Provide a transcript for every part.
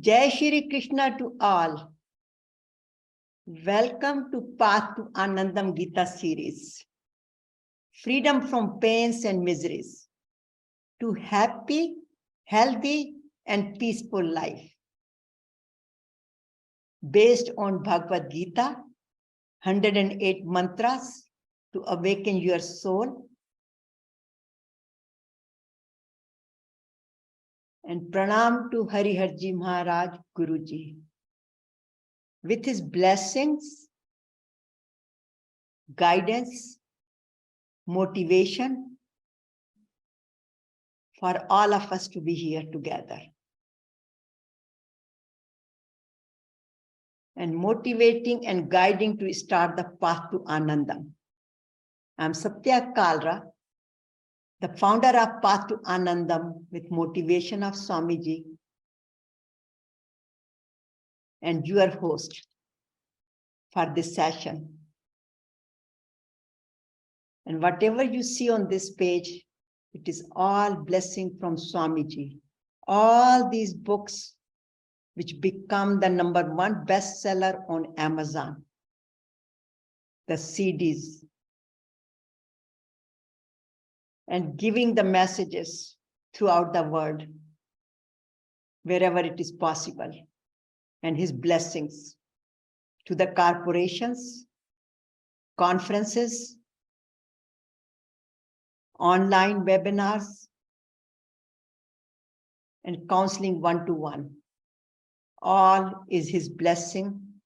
Jai Shri Krishna to all. Welcome to Path to Anandam Gita series. Freedom from pains and miseries to happy, healthy, and peaceful life. Based on Bhagavad Gita, 108 mantras to awaken your soul. And pranam to Hariharji Maharaj Guruji. With his blessings, guidance, motivation for all of us to be here together. And motivating and guiding to start the path to Anandam. I'm Satya Kalra, the founder of Path to Anandam with motivation of Swamiji, and your host for this session. And whatever you see on this page, it is all blessing from Swamiji. All these books which become the #1 bestseller on Amazon, the CDs, and giving the messages throughout the world, wherever it is possible, and his blessings to the corporations, conferences, online webinars, and counseling one-to-one. All is his blessing.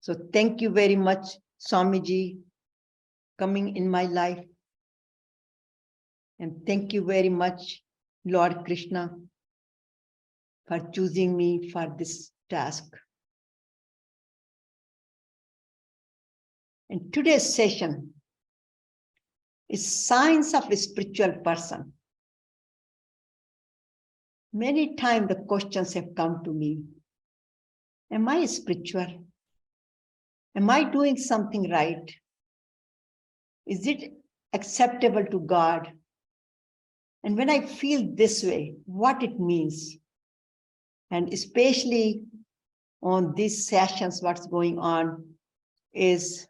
So thank you very much, Swamiji, coming in my life. And thank you very much, Lord Krishna, for choosing me for this task. And today's session is signs of a spiritual person. Many times the questions have come to me. Am I spiritual? Am I doing something right? Is it acceptable to God? And when I feel this way, what it means? And especially on these sessions, what's going on is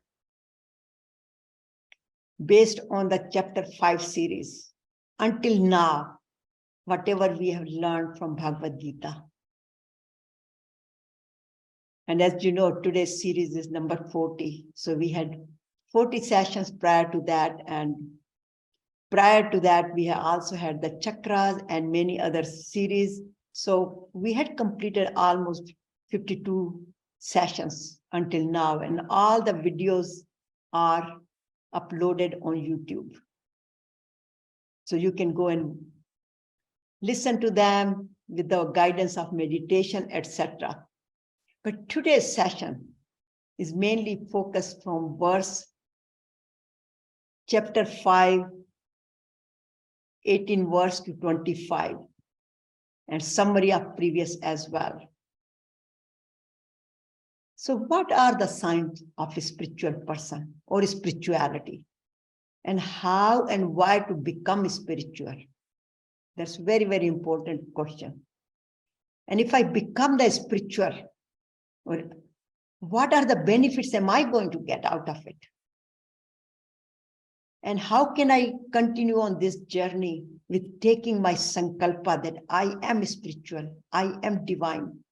based on the chapter 5 series. Until now, whatever we have learned from Bhagavad Gita. And as you know, today's series is number 40. So we had 40 sessions prior to that. And prior to that, we have also had the chakras and many other series. So we had completed almost 52 sessions until now. And all the videos are uploaded on YouTube. So you can go and listen to them with the guidance of meditation, etc. But today's session is mainly focused from chapter 5, 18 verse to 25, and summary of previous as well. So what are the signs of a spiritual person or spirituality? And how and why to become spiritual? That's very, very important question. And if I become the spiritual, what are the benefits am I going to get out of it? And how can I continue on this journey with taking my sankalpa that I am spiritual, I am divine,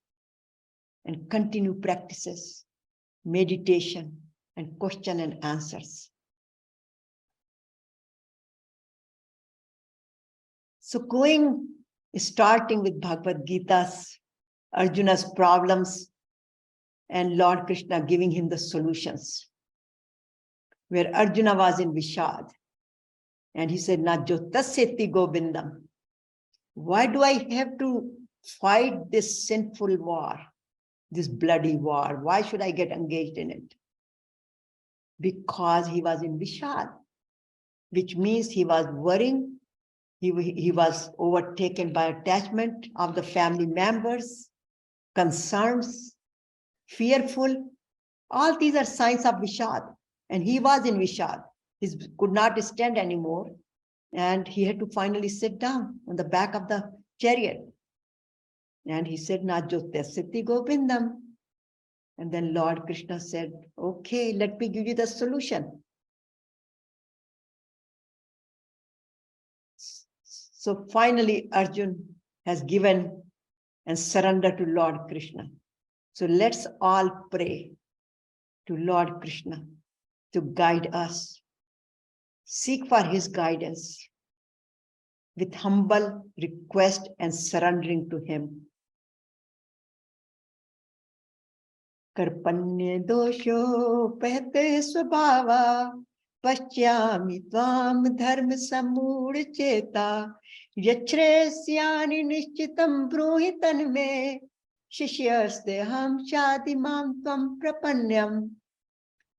and continue practices, meditation, and question and answers. So starting with Bhagavad Gita's Arjuna's problems and Lord Krishna giving him the solutions, where Arjuna was in Vishad. And he said, Na jotasyeti govindam. Why do I have to fight this sinful war, this bloody war? Why should I get engaged in it? Because he was in Vishad, which means he was worrying. He was overtaken by attachment of the family members, concerns, fearful. All these are signs of Vishad. And he was in Vishad. He could not stand anymore. And he had to finally sit down on the back of the chariot. And he said, Najyotya Siddhi Govindam. And then Lord Krishna said, okay, let me give you the solution. So finally, Arjun has given and surrendered to Lord Krishna. So let's all pray to Lord Krishna to guide us. Seek for his guidance with humble request and surrendering to him. Karpanya dosho pehte swabhava paschyami tvam dharma samud cheta yachresyani nishchitam bruhitan me shishyasteham shadimam tvam prapanyam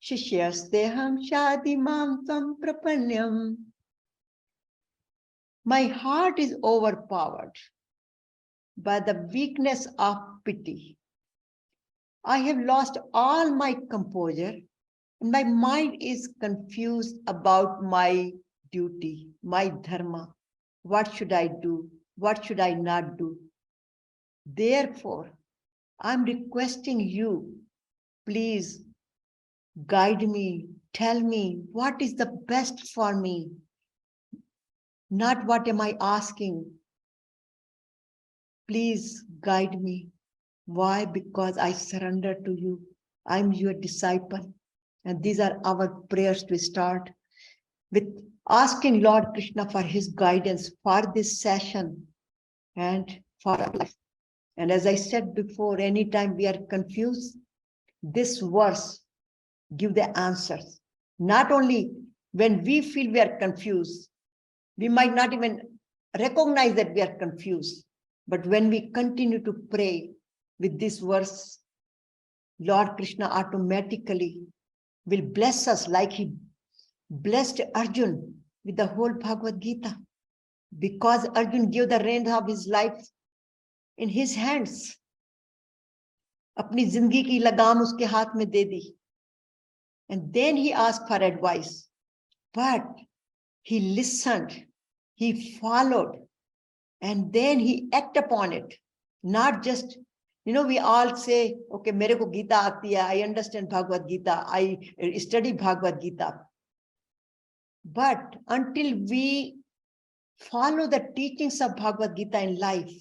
shishyasteham shadimam tvam prapanyam. My heart is overpowered by the weakness of pity. I have lost all my composure, and my mind is confused about my duty, my dharma. What should I do? What should I not do? Therefore, I'm requesting you, please guide me, tell me what is the best for me, not what am I asking. Please guide me. Why? Because I surrender to you. I'm your disciple. And these are our prayers to start with, asking Lord Krishna for his guidance for this session and for our life. And as I said before, anytime we are confused, this verse gives the answers. Not only when we feel we are confused, we might not even recognize that we are confused. But when we continue to pray with this verse, Lord Krishna automatically will bless us like he blessed Arjun with the whole Bhagavad Gita. Because Arjun gave the reins of his life in his hands. Apni zindagi ki lagam uske haath mein de di. And then he asked for advice. But he listened, he followed, and then he acted upon it. Not just, we all say, okay, mere ko Gita aati hai, I understand Bhagavad Gita, I study Bhagavad Gita. But until we follow the teachings of Bhagavad Gita in life,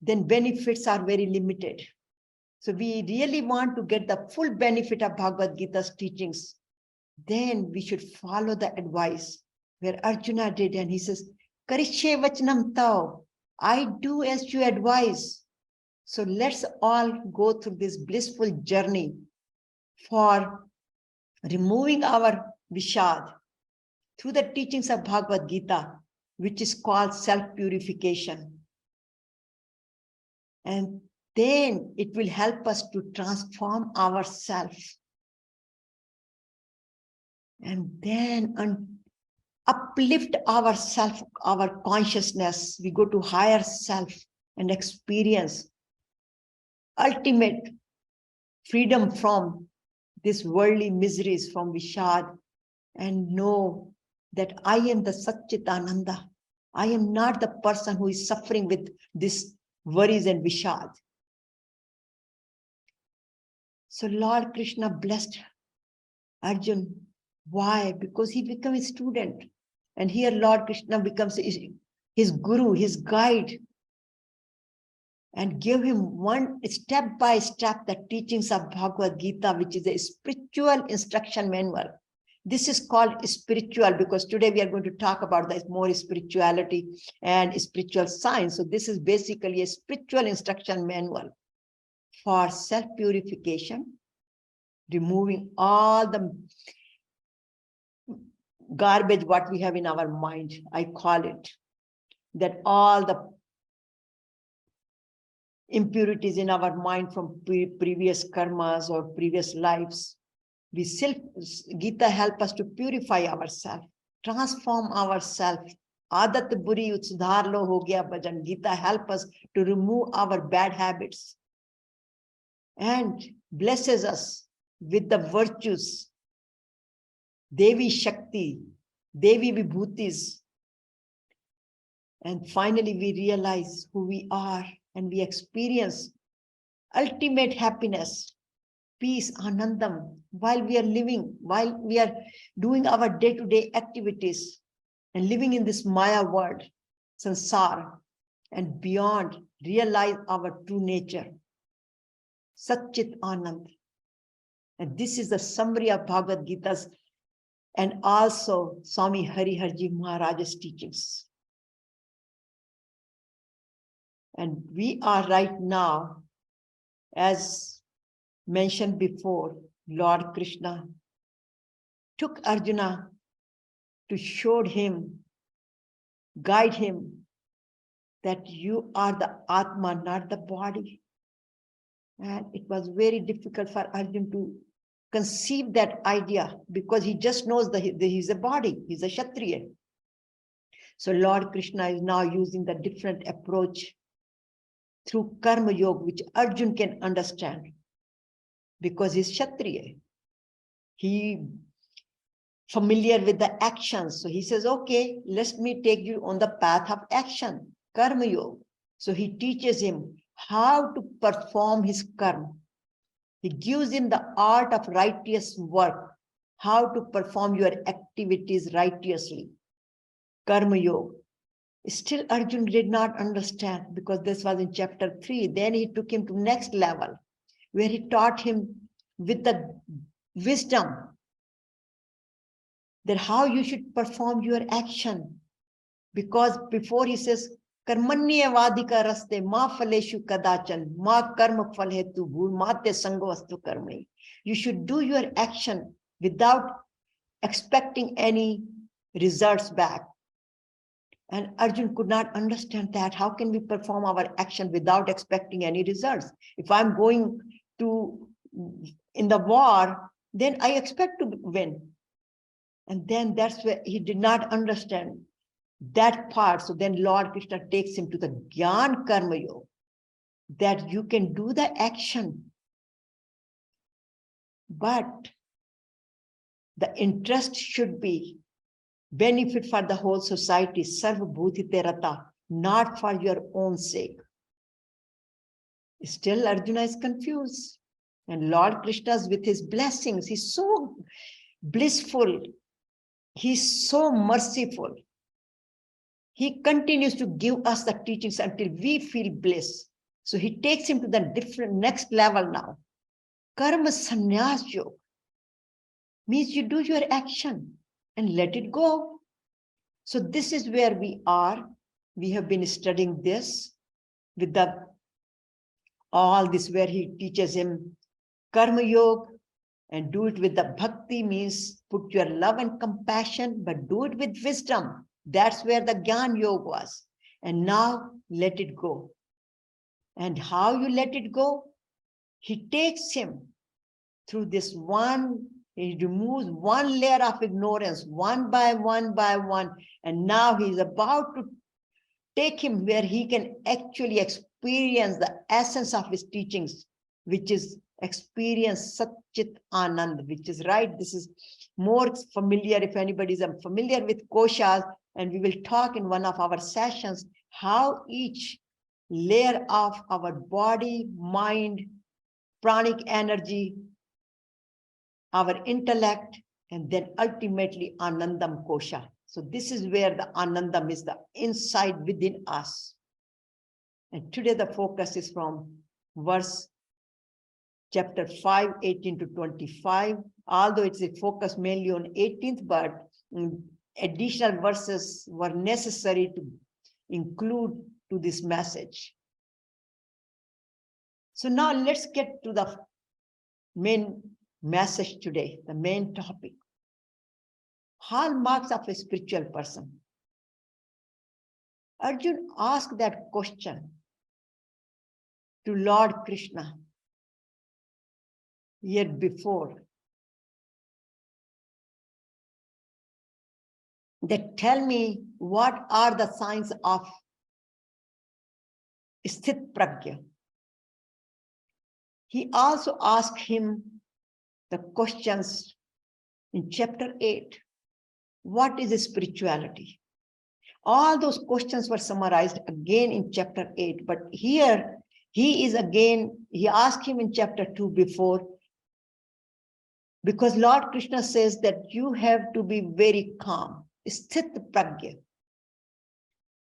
then benefits are very limited. So we really want to get the full benefit of Bhagavad Gita's teachings. Then we should follow the advice where Arjuna did, and he says, Karishe vachanam tau, I do as you advise. So let's all go through this blissful journey for removing our vishad through the teachings of Bhagavad Gita, which is called self-purification. And then it will help us to transform ourselves. And then uplift ourself, our consciousness. We go to higher self and experience ultimate freedom from this worldly miseries, from Vishad, and know that I am the Satchitananda. I am not the person who is suffering with this worries and Vishad. So Lord Krishna blessed Arjun. Why? Because he became a student. And here Lord Krishna becomes his guru, his guide, and give him one step by step the teachings of Bhagavad Gita, which is a spiritual instruction manual. This is called spiritual because today we are going to talk about the more spirituality and spiritual science. So this is basically a spiritual instruction manual for self-purification, removing all the garbage what we have in our mind. I call it that all the impurities in our mind from previous karmas or previous lives. Gita help us to purify ourselves, transform ourselves. Aadat buri sudhar lo ho gaya bhajan. Gita help us to remove our bad habits and blesses us with the virtues, Devi Shakti, Devi Vibhutis, And finally, we realize who we are and we experience ultimate happiness, peace, anandam, while we are living, while we are doing our day-to-day activities and living in this Maya world, sansara, and beyond, realize our true nature, Satchit Anand. And this is the summary of Bhagavad Gita's and also Swami Hariharji Maharaj's teachings. And we are right now, as mentioned before, Lord Krishna took Arjuna to show him, guide him, that you are the Atma, not the body. And it was very difficult for Arjuna to conceive that idea because he just knows that he's a body, he's a Kshatriya. So Lord Krishna is now using the different approach through Karma Yoga, which Arjuna can understand because he's Kshatriya. He familiar with the actions. So he says, okay, let me take you on the path of action, Karma Yoga. So he teaches him how to perform his karma. He gives him the art of righteous work, how to perform your activities righteously, Karma Yoga. Still, Arjuna did not understand because this was in chapter 3. Then he took him to next level where he taught him with the wisdom that how you should perform your action. Because before he says, Karmanya vadika raste ma phaleshu kadachan ma karma phal hetu bhul mate sangovastu karmai. You should do your action without expecting any results back. And Arjuna could not understand that. How can we perform our action without expecting any results? If I'm going to in the war, then I expect to win. And then that's where he did not understand that part. So then Lord Krishna takes him to the Gyan Karma Yoga, that you can do the action, but the interest should be benefit for the whole society, sarva bhutite rata, not for your own sake. Still, Arjuna is confused. And Lord Krishna, with his blessings, he's so blissful. He's so merciful. He continues to give us the teachings until we feel bliss. So he takes him to the different next level now. Karma sannyas yoga means you do your action and let it go. So this is where we are. We have been studying this with all this where he teaches him Karma Yoga and do it with the bhakti, means put your love and compassion, but do it with wisdom. That's where the Gyan Yoga was. And now let it go. And how you let it go? He takes him through this one, he removes one layer of ignorance, one by one by one. And now he's about to take him where he can actually experience the essence of his teachings, which is experience Satchit Anand, which is right. This is more familiar if anybody is familiar with koshas, and we will talk in one of our sessions how each layer of our body, mind, pranic energy, our intellect, and then ultimately Anandam Kosha. So this is where the Anandam is the inside within us. And today the focus is from verse chapter 5, 18 to 25, although it's a focus mainly on 18th, but additional verses were necessary to include to this message. So now let's get to the main message today, the main topic. Hallmarks of a spiritual person. Arjuna asked that question to Lord Krishna year before. That tell me what are the signs of Sthit Pragya. He also asked him the questions in chapter 8. What is spirituality? All those questions were summarized again in chapter 8. But here, he asked him in chapter 2 before, because Lord Krishna says that you have to be very calm. Sthit pragya.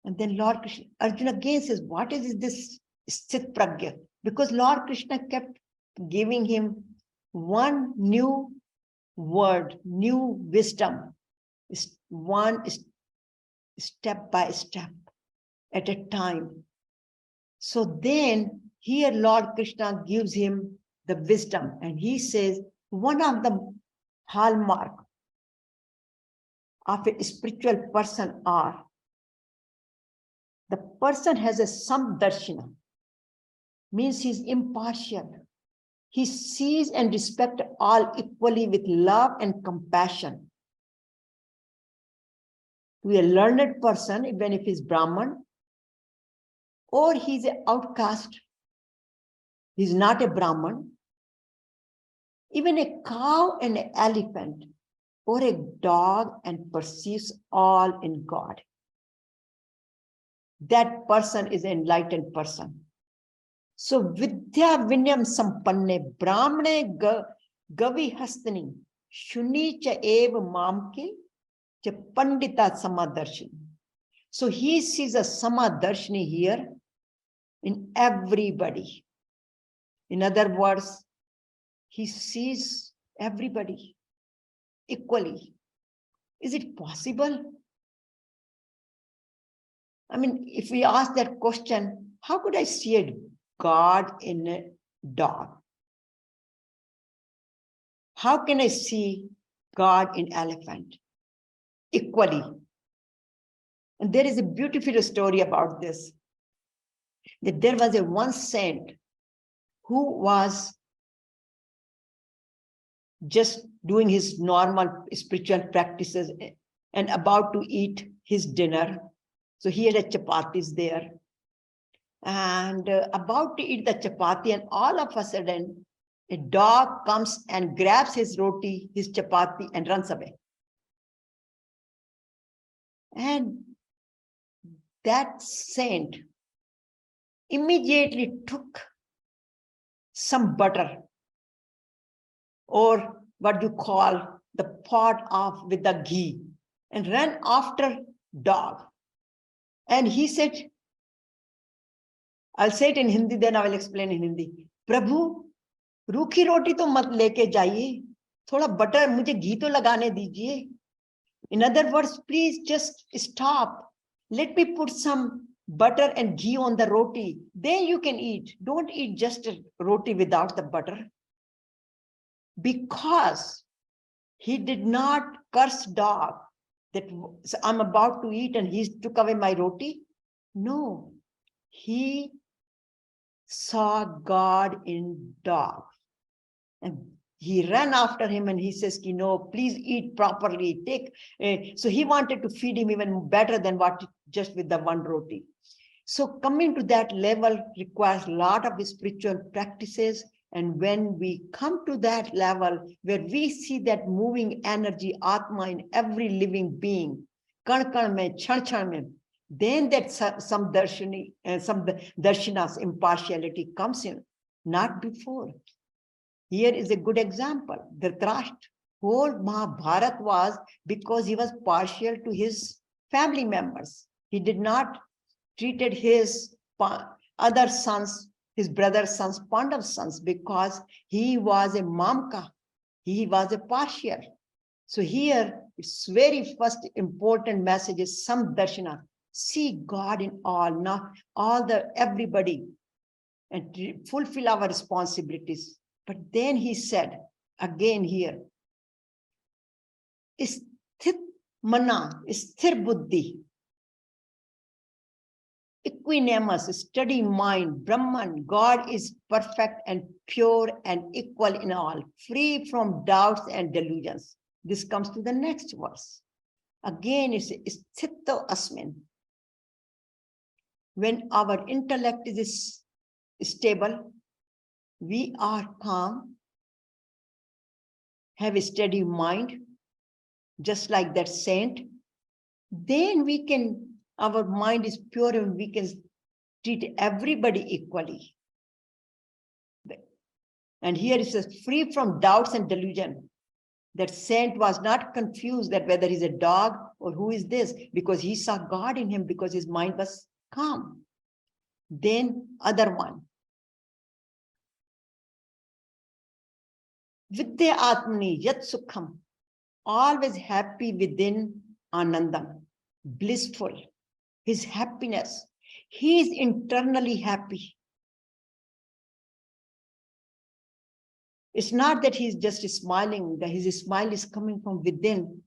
And then Lord Krishna, Arjuna again says, what is this sthit pragya? Because Lord Krishna kept giving him one new word, new wisdom, one step by step at a time. So then here Lord Krishna gives him the wisdom, and he says one of the hallmark of a spiritual person are the person has a samdarshana, means he's impartial. He sees and respects all equally with love and compassion. To a learned person, even if he's Brahmin, or he's an outcast, he's not a Brahmin, even a cow and an elephant, or a dog, and perceives all in God. That person is an enlightened person. So Vidya Vinyam Sampanne Brahmane Gavi Hastani Shuni Cha Eva Mamki Cha Pandita Samadarshini. So he sees a Samadarshini here in everybody. In other words, he sees everybody equally. Is it possible? I mean, if we ask that question, how could I see a God in a dog? How can I see God in elephant equally? And there is a beautiful story about this, that there was a one saint who was just doing his normal spiritual practices and about to eat his dinner. So he had a chapatis there and about to eat the chapati, and all of a sudden a dog comes and grabs his roti, his chapati, and runs away. And that saint immediately took some butter, or what you call the pot of with the ghee, and ran after dog. And he said, I'll say it in Hindi, then I will explain in Hindi. Prabhu, रूखी रोटी तो मत लेके जाइए, थोड़ा butter मुझे घी तो लगाने दीजिए. In other words, please just stop. Let me put some butter and ghee on the roti. Then you can eat. Don't eat just a roti without the butter. Because he did not curse dog that I'm about to eat and he took away my roti. No, he saw God in dog. And he ran after him and he says, please eat properly. So he wanted to feed him even better than what just with the one roti. So coming to that level requires a lot of spiritual practices. And when we come to that level where we see that moving energy, Atma, in every living being, kan kan mein, chan chan mein, then that some darshana's impartiality comes in, not before. Here is a good example. Dhritarashtra, whole Mahabharata was because he was partial to his family members. He did not treated his other sons, his brother's sons, Pandav's sons, because he was a mamka. He was a partial. So here, it's very first important message is samdarshana. See God in all, not everybody, and fulfill our responsibilities. But then he said, again here, sthit mana, sthir buddhi, equanimous, steady mind, Brahman, God is perfect and pure and equal in all, free from doubts and delusions. This comes to the next verse. Again, it's sthito asmin. When our intellect is stable, we are calm, have a steady mind, just like that saint, then we can our mind is pure and we can treat everybody equally. And here it says, free from doubts and delusion. That saint was not confused that whether he's a dog or who is this, because he saw God in him, because his mind was calm. Then other one. Vidya Atmani Yat Sukham, always happy within Anandam, blissful, his happiness. He is internally happy. It's not that he's just smiling, that his smile is coming from within.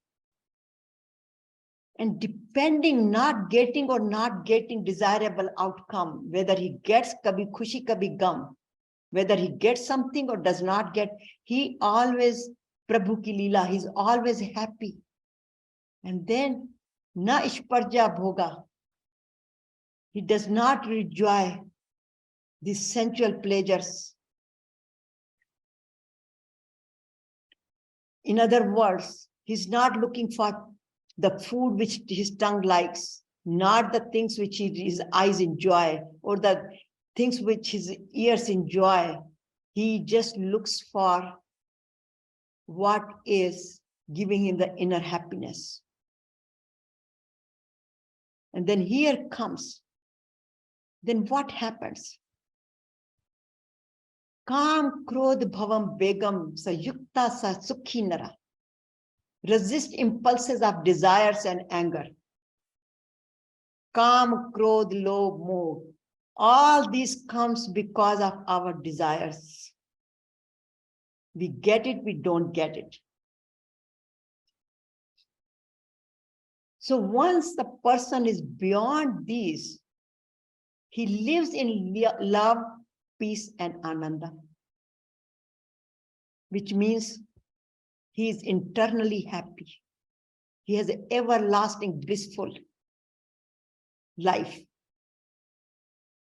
And depending, not getting or not getting desirable outcome, whether he gets kabhi khushi, kabhi gum, whether he gets something or does not get, he always, Prabhu ki Leela, he's always happy. And then, na ishparja bhoga, he does not enjoy these sensual pleasures. In other words, he's not looking for the food which his tongue likes, not the things which his eyes enjoy, or the things which his ears enjoy. He just looks for what is giving him the inner happiness. And then here comes, then what happens? Kam krodh bhavam begam sayukta sa sukhi nara. Resist impulses of desires and anger. Kam, krodh, lobh, moh. All this comes because of our desires. We get it, we don't get it. So once the person is beyond these, he lives in love, peace, and ananda, which means he is internally happy. He has an everlasting blissful life,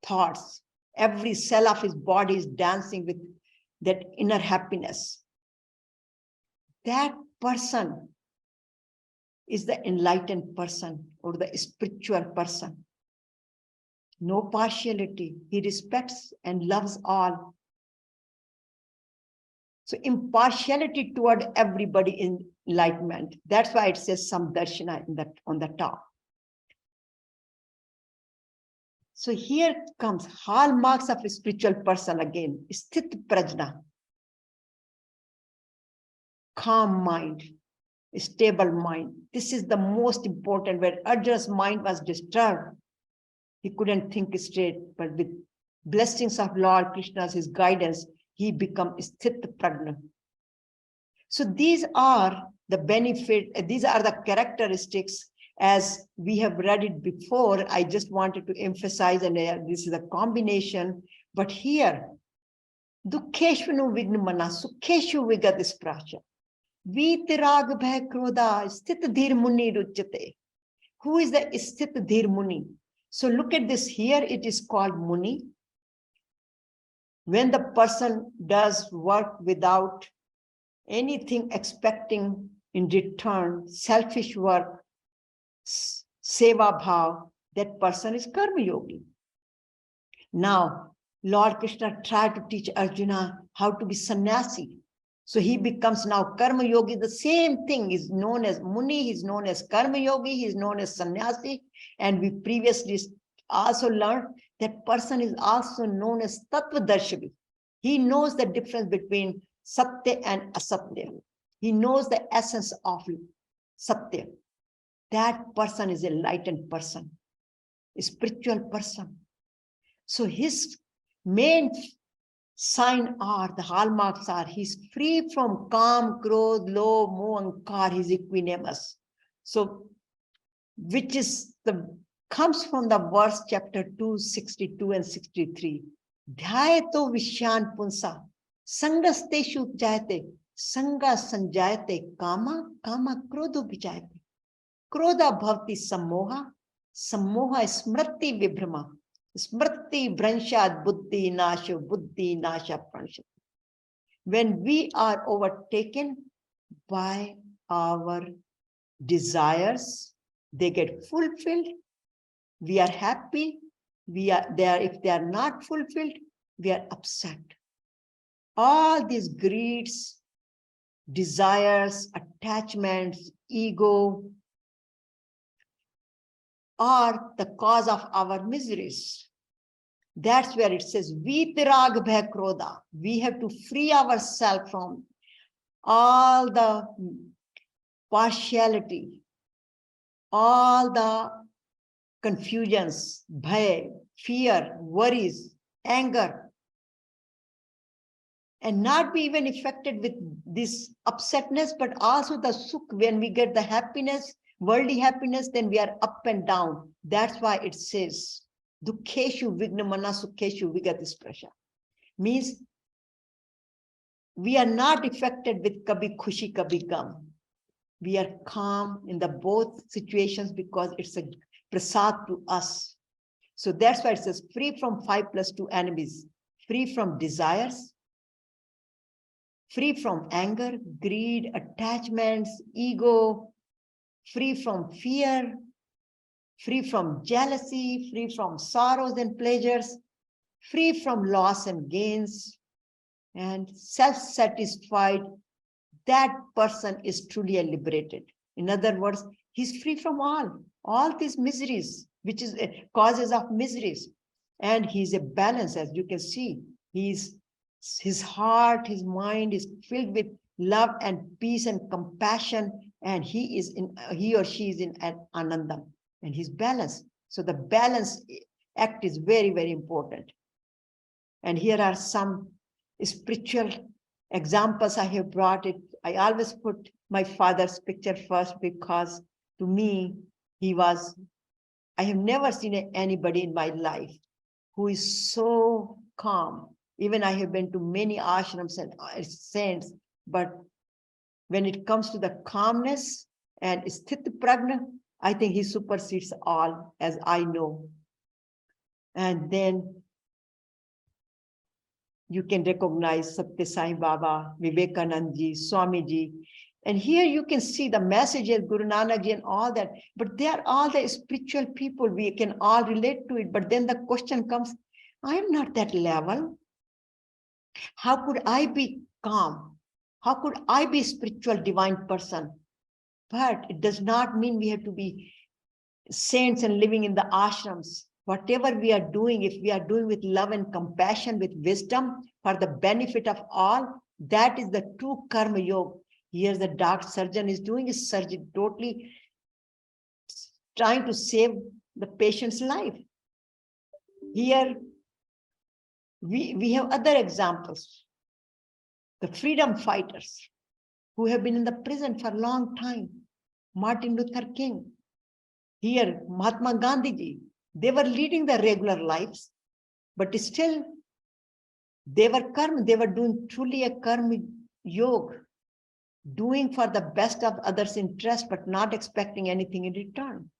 thoughts. Every cell of his body is dancing with that inner happiness. That person is the enlightened person or the spiritual person. No partiality. He respects and loves all. So impartiality toward everybody in enlightenment. That's why it says samdarshana on the top. So here comes hallmarks of a spiritual person again. Sthit prajna. Calm mind, stable mind. This is the most important. Where Arjuna's mind was disturbed, he couldn't think straight, but with blessings of Lord Krishna's, his guidance, he become sthit prajna. So these are the benefit, these are the characteristics as we have read it before. I just wanted to emphasize, and this is a combination, but here, dukheshvanu vignamana, sukheshu vigadispracha, vitirag bhai krodha, sthit dhir muni ruchate. Who is the sthit dhir muni? So look at this here, it is called muni. When the person does work without anything expecting in return, selfish work, seva bhav, that person is karma yogi. Now, Lord Krishna tried to teach Arjuna how to be sannyasi. So he becomes now karma yogi. The same thing is known as muni, he's known as karma yogi, he's known as sannyasi. And we previously also learned that person is also known as tattvadarshi. He knows the difference between satya and asatya. He knows the essence of satya. That person is an enlightened person, a spiritual person. So his main sign are, the hallmarks are, he's free from kam, krodh, lobh, moh, ahankar, he's equanimous. So, which is comes from the verse chapter 262 and 63. Dhyayato vishyan punsa, sangasteshu jayate, sanga sanjayate, kama, kama krodho vijayate. Krodha bhavati sammoha, sammoha smriti vibhrama, smriti vranshad buddhi nasha pranshati. When we are overtaken by our desires, they get fulfilled We are happy. If they are not fulfilled, we are upset. All these greeds, desires, attachments, ego are the cause of our miseries. That's where it says, Vitirag bhai krodha. We have to free ourselves from all the partiality, all the confusions, bhai, fear, worries, anger, and not be even affected with this upsetness, but also the sukh. When we get the happiness, worldly happiness, then we are up and down. That's why it says, Dukheshu vignamana sukheshu vigatisprasha. Means we are not affected with kabhi khushi, kabhi gam. We are calm in the both situations because it's a prasad to us. So that's why it says, free from 5 + 2 enemies, free from desires, free from anger, greed, attachments, ego, free from fear, free from jealousy, free from sorrows and pleasures, free from loss and gains, and self-satisfied. That person is truly liberated. In other words, he's free from all these miseries, which is causes of miseries. And he's a balance, as you can see. His heart, his mind is filled with love and peace and compassion, and he or she is in an anandam, and he's balanced. So the balance act is very, very important. And here are some spiritual examples I have brought it. I always put my father's picture first because to me, I have never seen anybody in my life who is so calm. Even I have been to many ashrams and saints, but when it comes to the calmness and sthit prajna, I think he supersedes all, as I know. And then you can recognize Satya Sai Baba, Vivekanand Ji, Swami Ji. And here you can see the messages, Guru Nanak Ji and all that, but they are all the spiritual people. We can all relate to it. But then the question comes, I am not that level. How could I be calm? How could I be a spiritual divine person? But it does not mean we have to be saints and living in the ashrams. Whatever we are doing, if we are doing with love and compassion, with wisdom for the benefit of all, that is the true karma yoga. Here the dark surgeon is doing his surgery, totally trying to save the patient's life. Here we have other examples. The freedom fighters who have been in the prison for a long time. Martin Luther King. Here, Mahatma Gandhi Ji. They were leading the regular lives, but still they were karma. They were doing truly a karma yoga, doing for the best of others' interest, but not expecting anything in return.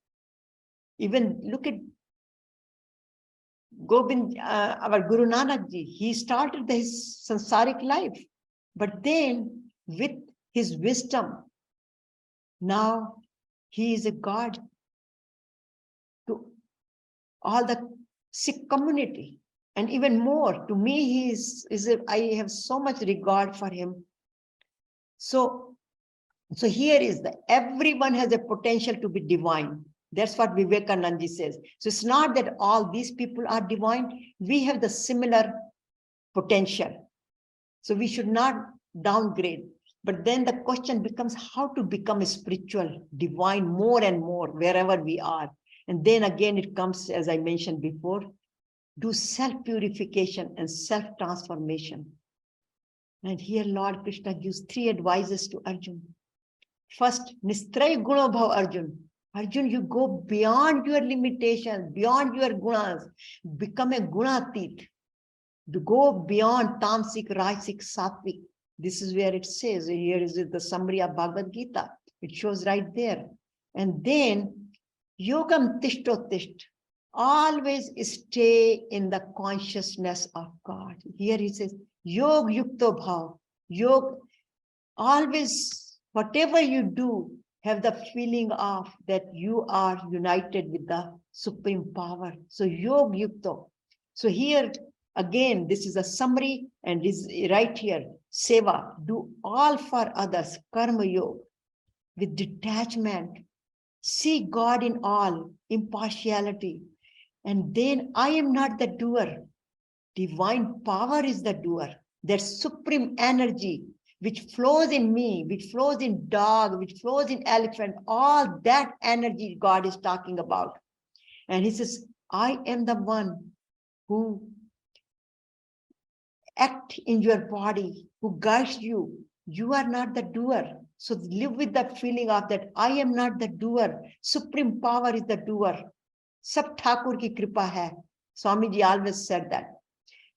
Even look at Gobind, our Guru Nanak Ji. He started his sansaric life, but then with his wisdom, now he is a God to all the Sikh community, and even more to me. I have so much regard for him. So here is everyone has a potential to be divine. That's what Vivekanand Ji says. So it's not that all these people are divine. We have the similar potential. So we should not downgrade. But then the question becomes how to become a spiritual, divine more and more wherever we are. And then again, it comes, as I mentioned before, do self-purification and self-transformation. And here Lord Krishna gives 3 advices to Arjun. First, Nistray Guno Bhav Arjun. Arjun, you go beyond your limitations, beyond your gunas, become a gunatit. To go beyond tamsik, rajasik, sattvic. This is where it says, here is the summary of Bhagavad Gita. It shows right there. And then, yogam tishto tisht. Always stay in the consciousness of God. Here he says, yog yukto bhav. Yog, always, whatever you do, have the feeling of that you are united with the supreme power. So Yog Yukto. So here again, this is a summary, and this right here, Seva, do all for others, Karma Yoga, with detachment. See God in all, impartiality. And then I am not the doer. Divine power is the doer. That supreme energy which flows in me, which flows in dog, which flows in elephant, all that energy God is talking about. And he says, I am the one who act in your body, who guides you. You are not the doer. So live with that feeling of that I am not the doer. Supreme power is the doer. Sab Thakur ki kripa hai. Swamiji always said that.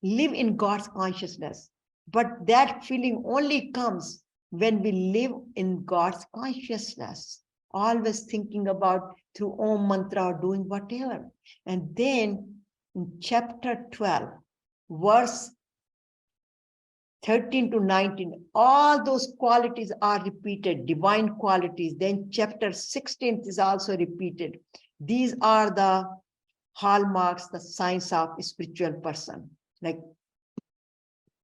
Live in God's consciousness. But that feeling only comes when we live in God's consciousness. Always thinking about through Om mantra or doing whatever. And then in chapter 12, verse 13 to 19, all those qualities are repeated, divine qualities. Then chapter 16 is also repeated. These are the hallmarks, the signs of a spiritual person, like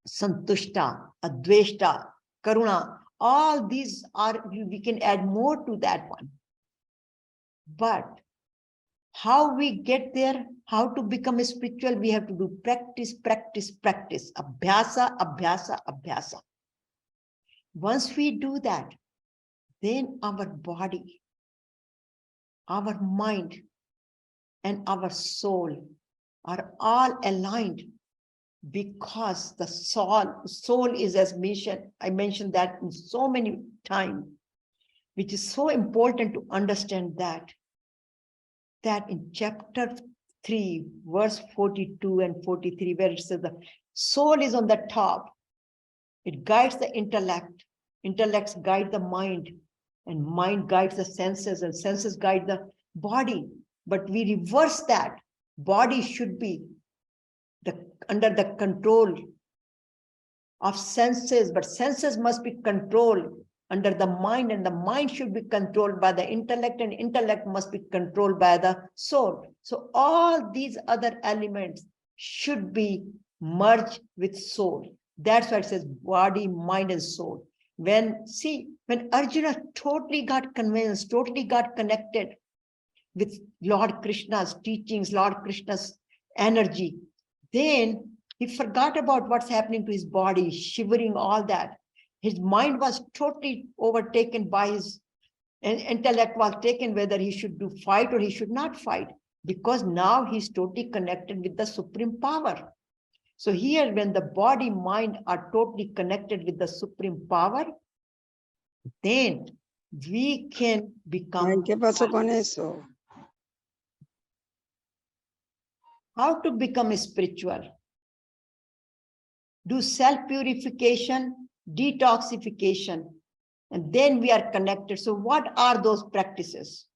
Santushta, Adveshta, Karuna. All these are, we can add more to that one. But how we get there, how to become a spiritual, we have to do practice, practice, practice. Abhyasa, abhyasa, abhyasa. Once we do that, then our body, our mind, and our soul are all aligned, because the soul is, as mentioned, I mentioned that in so many times, which is so important to understand that in chapter 3, verse 42 and 43, where it says the soul is on the top. It guides the intellect. Intellects guide the mind, and mind guides the senses, and senses guide the body. But we reverse that. Body should be under the control of senses, but senses must be controlled under the mind, and the mind should be controlled by the intellect, and intellect must be controlled by the soul. So all these other elements should be merged with soul. That's why it says body, mind, and soul. When Arjuna totally got convinced, totally got connected with Lord Krishna's teachings, Lord Krishna's energy, then he forgot about what's happening to his body, shivering, all that. His mind was totally overtaken by his intellect, was taken whether he should do fight or he should not fight, because now he's totally connected with the supreme power. So here, when the body, mind are totally connected with the supreme power, then we can become. ¿Qué pasó con eso? How to become spiritual? Do self-purification, detoxification, and then we are connected. So what are those practices?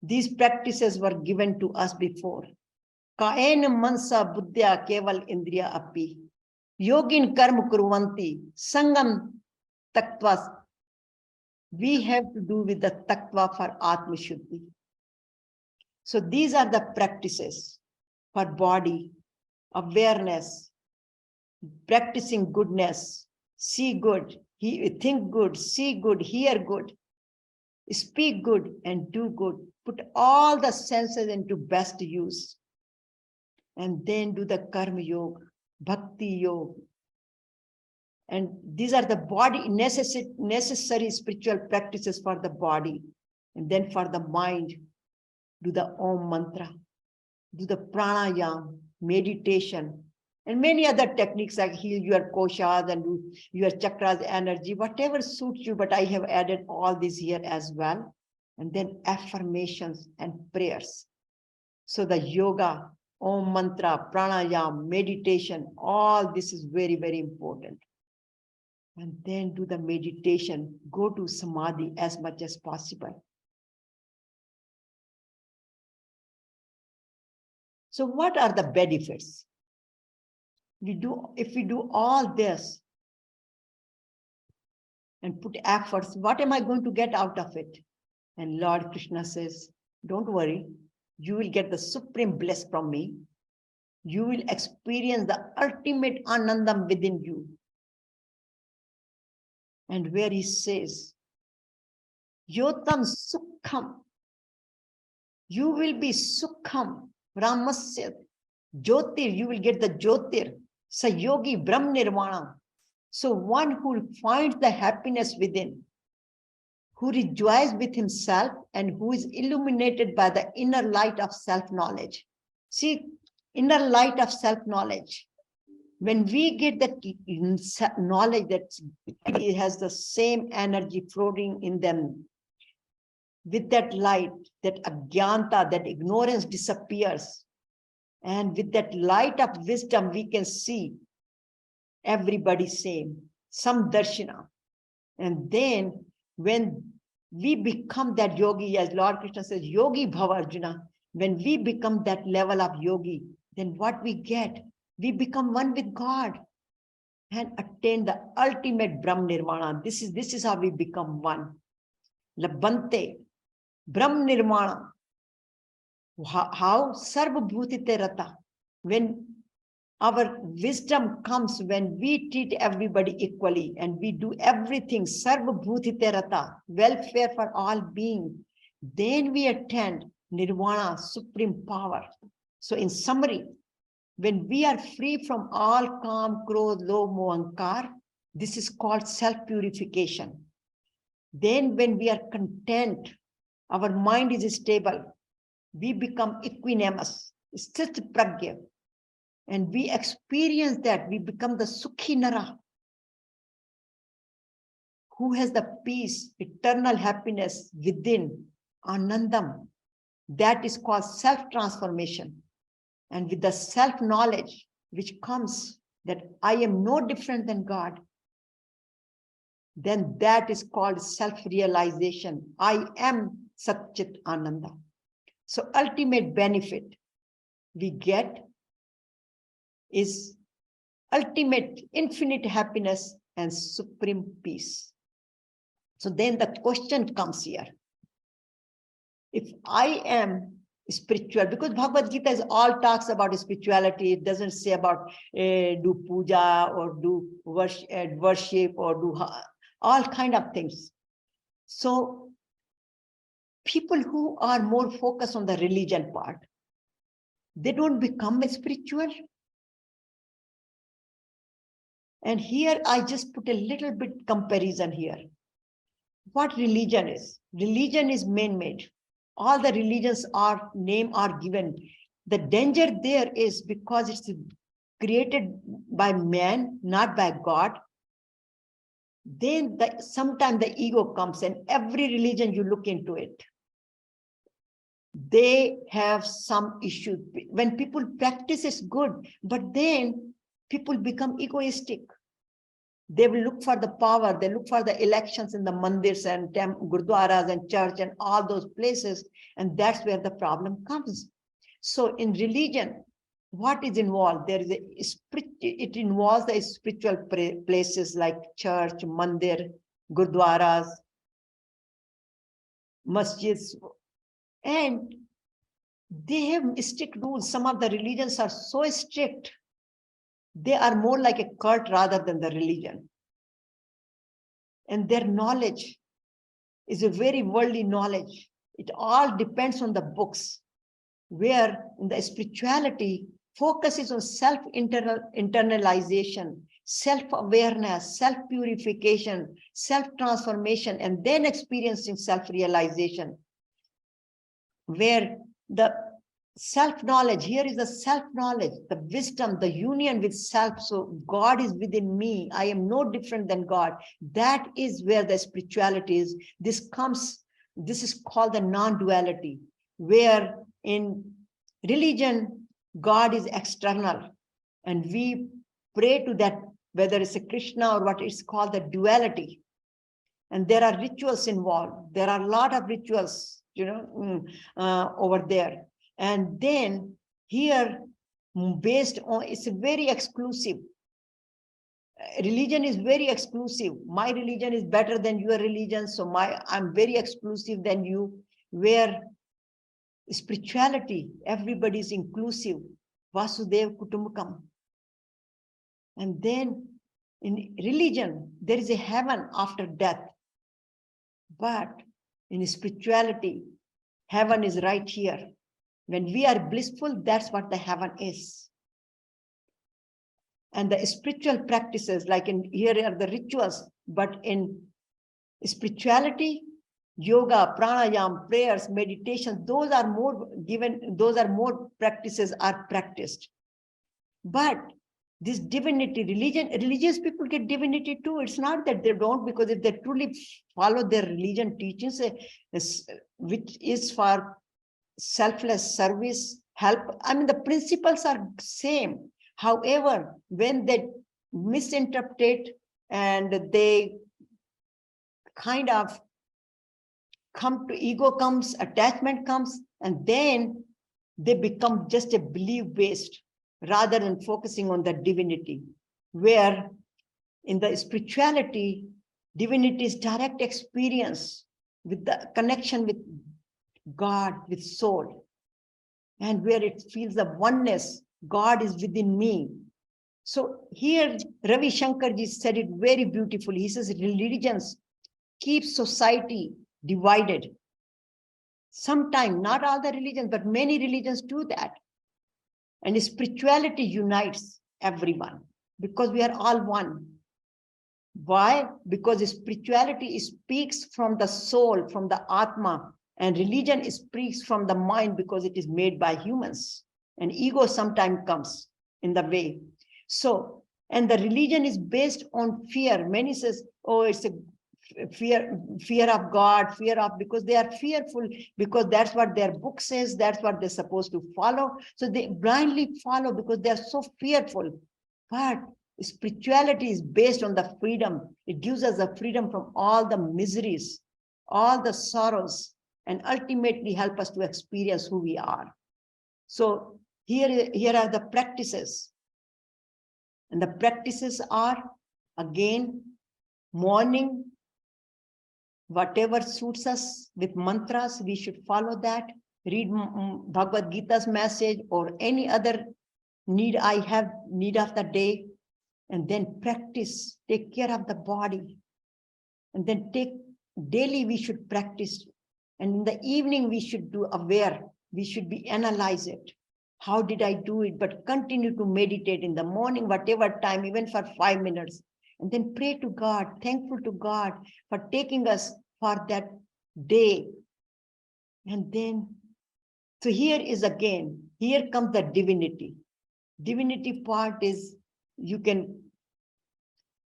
These practices were given to us before. Kaena mansa buddhya keval indriya api. Yogin karma kurvanti sangam taktvas. We have to do with the tattva for Atma Shuddhi. So these are the practices for body, awareness, practicing goodness, see good, think good, see good, hear good, speak good, and do good. Put all the senses into best use. And then do the karma yoga, bhakti yoga. And these are the body necessary spiritual practices for the body. And then for the mind, do the Om mantra, do the pranayama, meditation, and many other techniques like heal your koshas and do your chakras, energy, whatever suits you. But I have added all these here as well. And then affirmations and prayers. So the yoga, Om mantra, pranayama, meditation, all this is very, very important. And then do the meditation, go to samadhi as much as possible. So what are the benefits? If we do all this, and put efforts, what am I going to get out of it? And Lord Krishna says, don't worry, you will get the supreme bliss from me. You will experience the ultimate anandam within you. And where he says, yotam sukham, you will be sukham, ramasya, jyotir, you will get the jyotir, sayogi brahm nirvana. So one who finds the happiness within, who rejoices with himself, and who is illuminated by the inner light of self-knowledge. See, inner light of self-knowledge. When we get that knowledge that it has the same energy floating in them, with that light, that ajnanta, that ignorance disappears. And with that light of wisdom, we can see everybody same, some darshana. And then when we become that yogi, as Lord Krishna says, yogi bhava Arjuna, when we become that level of yogi, then what we get? We become one with God and attain the ultimate Brahm Nirvana. This is how we become one. Labante, Brahm Nirvana. How? Sarva Bhutite Rata. When our wisdom comes, when we treat everybody equally and we do everything, Sarva Bhutite Rata, welfare for all beings, then we attain Nirvana, supreme power. So in summary, when we are free from all kam, krodh, lobh, moh, ahankar, this is called self-purification. Then when we are content, our mind is stable, we become equanimous, sthit pragya, and we experience that, we become the sukhi nara, who has the peace, eternal happiness within, anandam. That is called self-transformation. And with the self-knowledge which comes that I am no different than God, then that is called self-realization. I am Satchit Ananda. So ultimate benefit we get is ultimate infinite happiness and supreme peace. So then the question comes here. If I am spiritual, because Bhagavad Gita is all talks about spirituality, it doesn't say about do puja or do worship or do all kind of things. So people who are more focused on the religion part, they don't become spiritual. And here I just put a little bit comparison here. What religion is? Religion is man-made. All the religions are name are given. The danger there is because it's created by man, not by God. Then sometimes the ego comes, and every religion you look into it, they have some issue. When people practice, it's good, but then people become egoistic. They will look for the power, they look for the elections in the mandirs and gurdwaras and church and all those places, and that's where the problem comes. So in religion, what is involved? There is it involves the spiritual places like church, mandir, gurdwaras, masjids, and they have strict rules. Some of the religions are so strict, they are more like a cult rather than the religion. And their knowledge is a very worldly knowledge. It all depends on the books, where in the spirituality focuses on self-internalization, self-awareness, self-purification, self-transformation, and then experiencing self-realization, where the self-knowledge, here is the self-knowledge, the wisdom, the union with self. So God is within me. I am no different than God. That is where the spirituality is. This is called the non-duality, where in religion, God is external. And we pray to that, whether it's a Krishna or what is called the duality. And there are rituals involved. There are a lot of rituals, over there. And then here, based on, it's very exclusive. religion is very exclusive. My religion is better than your religion, so I'm very exclusive than you. Where spirituality, everybody is inclusive. Vasudev Kutumbakam. And then in religion, there is a heaven after death. But in spirituality, heaven is right here. When we are blissful, that's what the heaven is. And the spiritual practices, like here are the rituals, but in spirituality, yoga, pranayam, prayers, meditation, those are more practices are practiced. But this divinity, religious people get divinity too. It's not that they don't, because if they truly follow their religion teachings, which is for selfless service, help, I mean, the principles are same. However, when they misinterpret and they kind of come to ego comes, attachment comes, and then they become just a belief-based rather than focusing on the divinity, where in the spirituality, divinity is direct experience with the connection with God, with soul, and where it feels the oneness, God is within me. So here, Ravi Shankarji said it very beautifully. He says religions keep society divided. Sometimes, not all the religions, but many religions do that. And spirituality unites everyone because we are all one. Why? Because spirituality speaks from the soul, from the Atma, and religion speaks from the mind because it is made by humans. And ego sometimes comes in the way. So, and the religion is based on fear. Many says, oh, it's a fear of God, because they are fearful, because that's what their book says, that's what they're supposed to follow. So they blindly follow because they're so fearful. But spirituality is based on the freedom. It gives us the freedom from all the miseries, all the sorrows, and ultimately help us to experience who we are. So here are the practices. And the practices are, again, morning, whatever suits us with mantras, we should follow that. Read Bhagavad Gita's message or any other need I have, need of the day. And then practice, take care of the body. And then daily we should practice. And in the evening we should do aware. We should be analyze it. How did I do it? But continue to meditate in the morning, whatever time, even for 5 minutes. And then pray to God, thankful to God for taking us for that day. And then, so here is again, here comes the divinity. Divinity part is,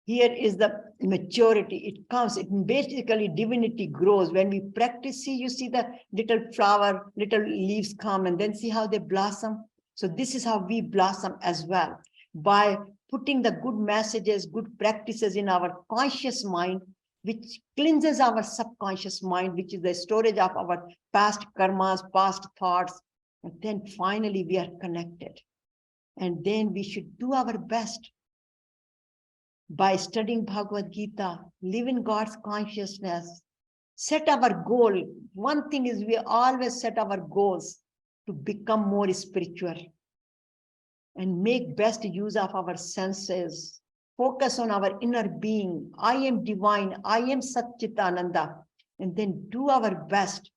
here is the maturity. It comes, basically divinity grows. When we practice, see, you see the little flower, little leaves come, and then see how they blossom. So this is how we blossom as well. By putting the good messages, good practices in our conscious mind, which cleanses our subconscious mind, which is the storage of our past karmas, past thoughts. And then finally we are connected. And then we should do our best by studying Bhagavad Gita, live in God's consciousness, set our goal. One thing is we always set our goals to become more spiritual and make best use of our senses. Focus on our inner being. I am divine. I am Satchitananda. And then do our best.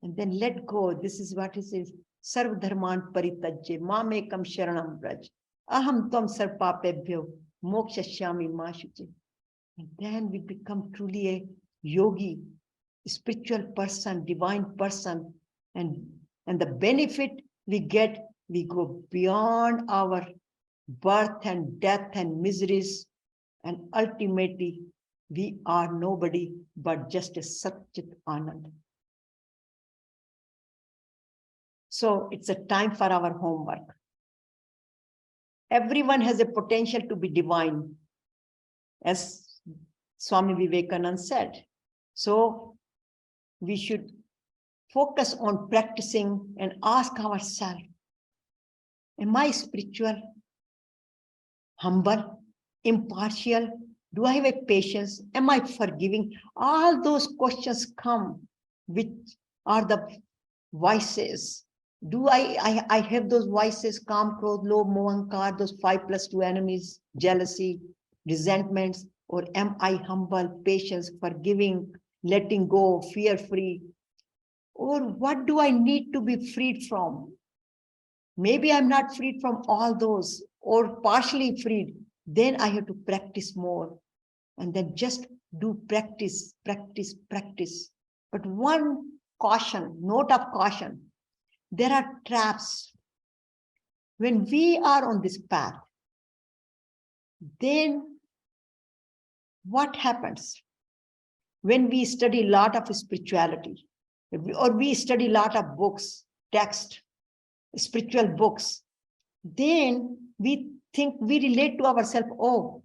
And then let go. This is what it says. Sarv dharman paritajye mamekam sharanam braj. Aham tvam sarpapebhyo mokshashyami ma shuchi. And then we become truly a yogi, spiritual person, divine person. And the benefit we get, we go beyond our birth and death and miseries, and ultimately we are nobody but just a Satchit Anand. So it's a time for our homework. Everyone has a potential to be divine, as Swami Vivekananda said. So we should focus on practicing and ask ourselves, am I spiritual, humble, impartial? Do I have a patience? Am I forgiving? All those questions come, which are the vices. Do I have those vices, calm, crodh, lobh, moh, ahankar, those 5+2 enemies, jealousy, resentments, or am I humble, patience, forgiving, letting go, fear-free? Or what do I need to be freed from? Maybe I'm not freed from all those or partially freed. Then I have to practice more. And then just do practice, practice, practice. But one caution, note of caution, there are traps. When we are on this path, then what happens? When we study a lot of spirituality, or we study a lot of books, text, spiritual books, then we think, we relate to ourselves, oh,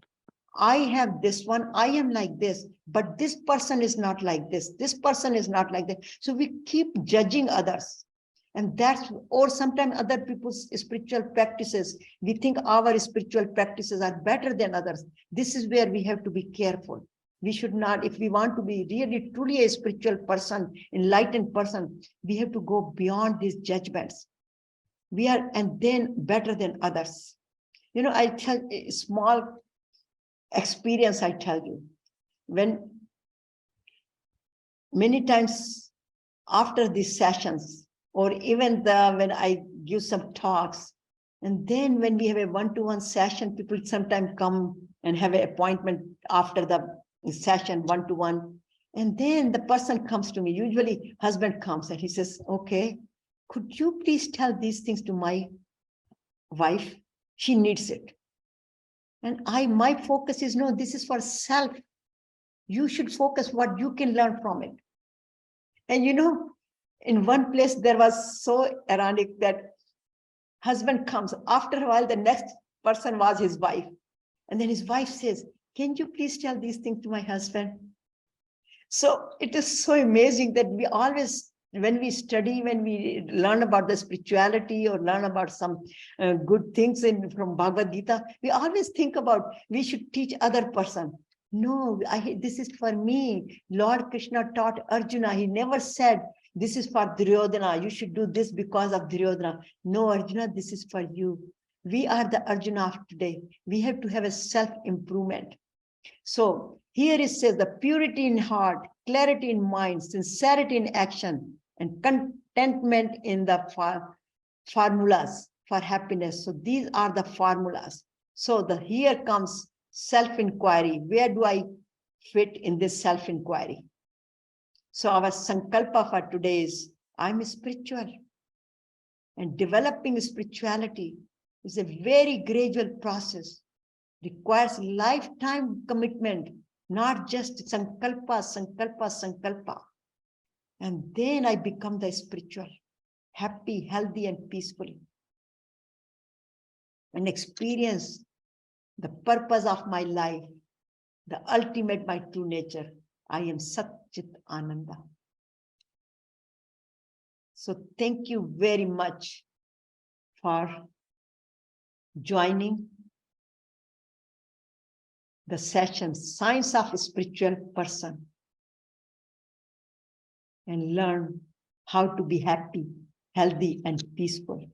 I have this one, I am like this, but this person is not like this, this person is not like that. So we keep judging others. And that's, or sometimes other people's spiritual practices, we think our spiritual practices are better than others. This is where we have to be careful. We should not, if we want to be really, truly a spiritual person, enlightened person, we have to go beyond these judgments. We are, and then better than others. You know, I tell a small experience, I tell you, when many times after these sessions, or even when I give some talks, and then when we have a one-to-one session, people sometimes come and have an appointment after the session, one-to-one, and then the person comes to me, usually husband comes and he says, okay, could you please tell these things to my wife? She needs it. And my focus is, no, this is for self. You should focus what you can learn from it. And you know, in one place, there was so ironic that husband comes, after a while, the next person was his wife. And then his wife says, can you please tell these things to my husband? So it is so amazing that we always, when we study, when we learn about the spirituality or learn about some good things from Bhagavad Gita, we always think about, we should teach other person. No, this is for me. Lord Krishna taught Arjuna. He never said, this is for Duryodhana. You should do this because of Duryodhana. No, Arjuna, this is for you. We are the Arjuna of today. We have to have a self-improvement. So here it says the purity in heart, clarity in mind, sincerity in action, and contentment in the formulas for happiness. So these are the formulas. So here comes self-inquiry. Where do I fit in this self-inquiry? So our sankalpa for today is, I'm spiritual. And developing spirituality is a very gradual process. Requires lifetime commitment, not just sankalpa, sankalpa, sankalpa. And then I become the spiritual, happy, healthy, and peaceful. And experience the purpose of my life, the ultimate, my true nature. I am Sat Chit Ananda. So thank you very much for joining the session, Science of a Spiritual Person, and learn how to be happy, healthy, and peaceful.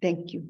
Thank you.